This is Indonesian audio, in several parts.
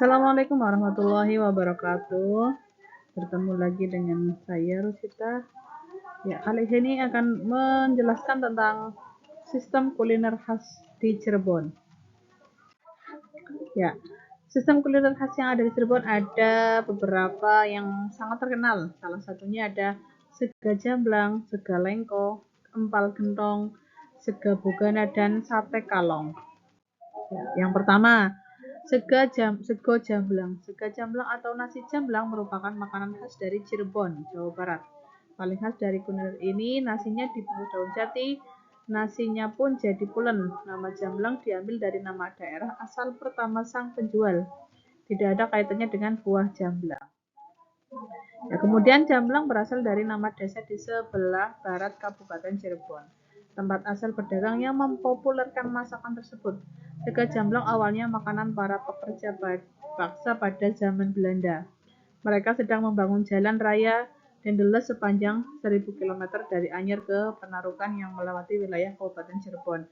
Assalamualaikum warahmatullahi wabarakatuh. Bertemu lagi dengan saya Rusita. Ya, kali ini akan menjelaskan tentang sistem kuliner khas di Cirebon. Ya, sistem kuliner khas yang ada di Cirebon ada beberapa yang sangat terkenal. Salah satunya ada sega jamblang, sega lengko, empal gentong, sega bogana, dan sate kalong. Ya, yang pertama, sego jamblang. Sega jamblang atau nasi jamblang merupakan makanan khas dari Cirebon, Jawa Barat. Paling khas dari kuliner ini, nasinya dibungkus daun jati, nasinya pun jadi pulen. Nama jamblang diambil dari nama daerah asal pertama sang penjual. Tidak ada kaitannya dengan buah jamblang. Ya, kemudian jamblang berasal dari nama desa di sebelah barat Kabupaten Cirebon, tempat asal pedagang yang mempopulerkan masakan tersebut. Sega jamblang awalnya makanan para pekerja paksa pada zaman Belanda. Mereka sedang membangun jalan raya Dendeles sepanjang 1000 km dari Anyer ke Penarukan yang melewati wilayah Kabupaten Cirebon.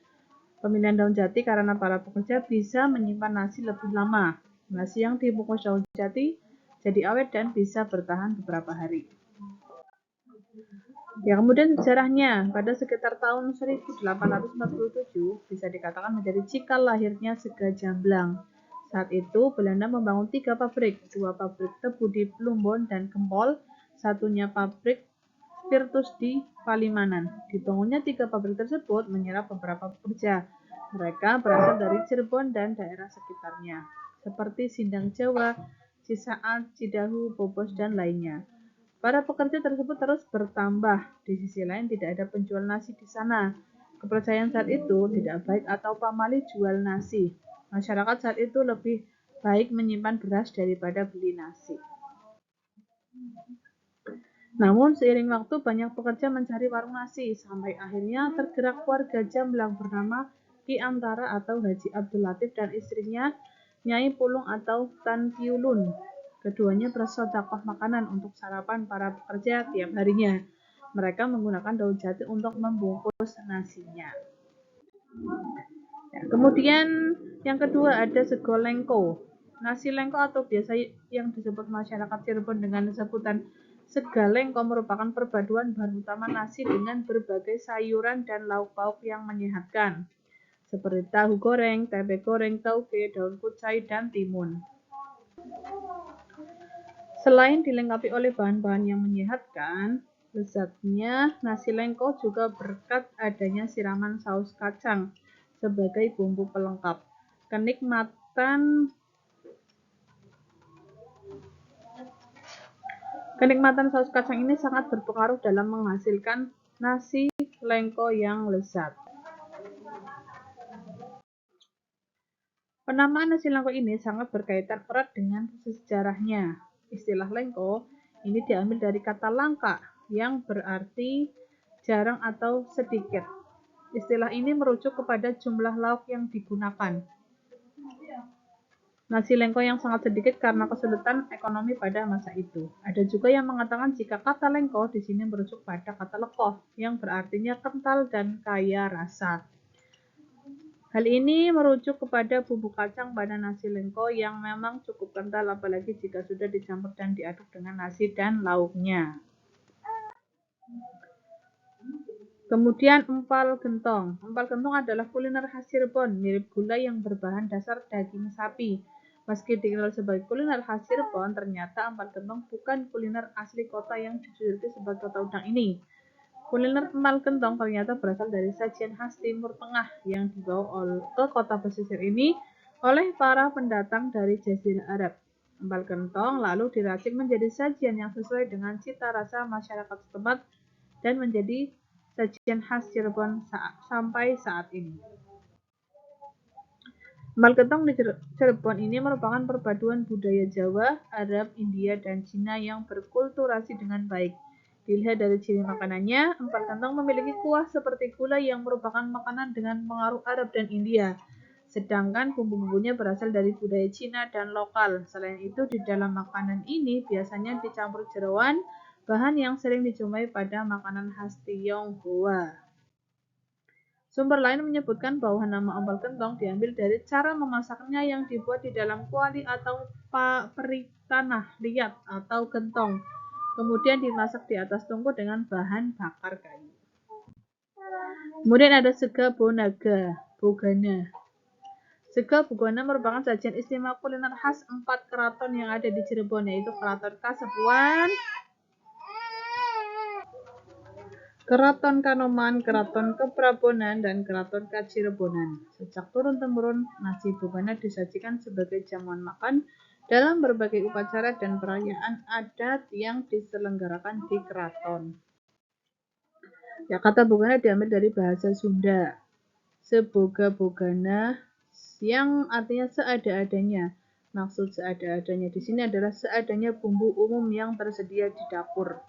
Pemilihan daun jati karena para pekerja bisa menyimpan nasi lebih lama. Nasi yang dibungkus daun jati jadi awet dan bisa bertahan beberapa hari. Ya, kemudian sejarahnya, pada sekitar tahun 1847 bisa dikatakan menjadi cikal lahirnya sega jamblang. Saat itu Belanda membangun 3 pabrik, 2 pabrik tebu di Plumbon dan Gempol, satunya pabrik spiritus di Palimanan. Dibangunnya 3 pabrik tersebut menyerap beberapa pekerja. Mereka berasal dari Cirebon dan daerah sekitarnya, seperti Sindang Jawa, Cisaat, Cidahu, Bobos, dan lainnya. Para pekerja tersebut terus bertambah. Di sisi lain tidak ada penjual nasi di sana. Kepercayaan saat itu tidak baik atau pamali jual nasi. Masyarakat saat itu lebih baik menyimpan beras daripada beli nasi. Namun seiring waktu banyak pekerja mencari warung nasi sampai akhirnya tergerak warga Jamblang bernama Ki Antara atau Haji Abdul Latif dan istrinya Nyai Pulung atau Tan Piulun. Keduanya bersedekah makanan untuk sarapan para pekerja tiap harinya. Mereka menggunakan daun jati untuk membungkus nasinya. Ya, kemudian yang kedua ada sego lengko. Nasi lengko atau biasa yang disebut masyarakat Cirebon dengan sebutan sega lengko merupakan perpaduan bahan utama nasi dengan berbagai sayuran dan lauk pauk yang menyehatkan, seperti tahu goreng, tempe goreng, tauge, daun kucai, dan timun. Selain dilengkapi oleh bahan-bahan yang menyehatkan, lezatnya nasi lengko juga berkat adanya siraman saus kacang sebagai bumbu pelengkap. Kenikmatan saus kacang ini sangat berpengaruh dalam menghasilkan nasi lengko yang lezat. Penamaan nasi lengko ini sangat berkaitan erat dengan sejarahnya. Istilah lengko ini diambil dari kata langka yang berarti jarang atau sedikit. Istilah ini merujuk kepada jumlah lauk yang digunakan. Nasi lengko yang sangat sedikit karena kesulitan ekonomi pada masa itu. Ada juga yang mengatakan jika kata lengko di sini merujuk pada kata lekoh yang berartinya kental dan kaya rasa. Hal ini merujuk kepada bumbu kacang pada nasi lengko yang memang cukup kental apalagi jika sudah dicampur dan diaduk dengan nasi dan lauknya. Kemudian empal gentong. Empal gentong adalah kuliner khas Cirebon, mirip gulai yang berbahan dasar daging sapi. Meski dikenal sebagai kuliner khas Cirebon, ternyata empal gentong bukan kuliner asli kota yang dijuluki sebagai kota udang ini. Kuliner empal gentong ternyata berasal dari sajian khas Timur Tengah yang dibawa ke kota pesisir ini oleh para pendatang dari Jazirah Arab. Empal gentong lalu diracik menjadi sajian yang sesuai dengan cita rasa masyarakat setempat dan menjadi sajian khas Cirebon sampai saat ini. Empal gentong di Cirebon ini merupakan perpaduan budaya Jawa, Arab, India, dan Cina yang berkulturasi dengan baik. Dilihat dari ciri makanannya, empal gentong memiliki kuah seperti gulai yang merupakan makanan dengan pengaruh Arab dan India. Sedangkan bumbu-bumbunya berasal dari budaya Cina dan lokal. Selain itu, di dalam makanan ini biasanya dicampur jeroan, bahan yang sering dijumpai pada makanan khas Tionghoa. Sumber lain menyebutkan bahwa nama ompal gentong diambil dari cara memasaknya yang dibuat di dalam kuali atau peri tanah liat atau gentong, kemudian dimasak di atas tungku dengan bahan bakar kayu. Kemudian ada sega bogana. Sega bogana merupakan sajian istimewa kuliner khas 4 keraton yang ada di Cirebon, yaitu Keraton Kasepuhan, Keraton Kanoman, Keraton Keprabonan, dan Keraton Kacirebonan. Sejak turun-temurun, nasi bogana disajikan sebagai jamuan makan dalam berbagai upacara dan perayaan adat yang diselenggarakan di keraton. Ya, kata bogana diambil dari bahasa Sunda, seboga-bogana, yang artinya seada-adanya. Maksud seada-adanya di sini adalah seadanya bumbu umum yang tersedia di dapur.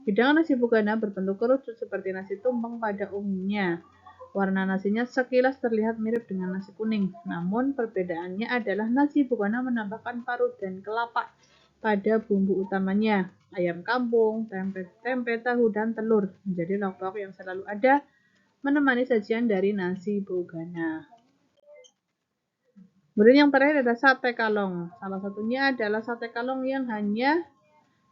Hidangan nasi bogana berbentuk kerucut seperti nasi tumpeng pada umumnya. Warna nasinya sekilas terlihat mirip dengan nasi kuning, namun perbedaannya adalah nasi bogana menambahkan parut dan kelapa pada bumbu utamanya. Ayam kampung, tempe, tahu, dan telur menjadi lauk pauk yang selalu ada menemani sajian dari nasi bogana. Kemudian yang terakhir ada sate kalong. Salah satunya adalah sate kalong yang hanya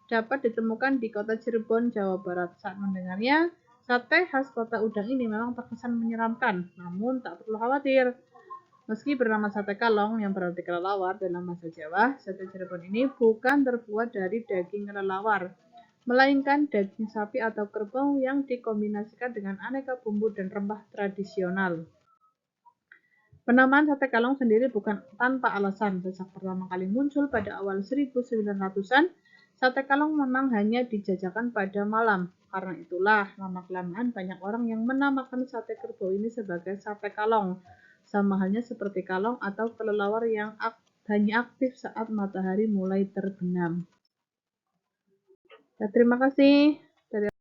dapat ditemukan di kota Cirebon, Jawa Barat. Saat mendengarnya, sate khas kota udang ini memang terkesan menyeramkan, namun tak perlu khawatir. Meski bernama sate kalong yang berarti kelelawar dalam bahasa Jawa, sate Cirebon ini bukan terbuat dari daging kelelawar, melainkan daging sapi atau kerbau yang dikombinasikan dengan aneka bumbu dan rempah tradisional. Penamaan sate kalong sendiri bukan tanpa alasan. Sejak pertama kali muncul pada awal 1900-an, sate kalong memang hanya dijajakan pada malam. Karena itulah, lama-kelamaan banyak orang yang menamakan sate kerbau ini sebagai sate kalong. Sama halnya seperti kalong atau kelelawar yang hanya aktif saat matahari mulai terbenam. Ya, terima kasih.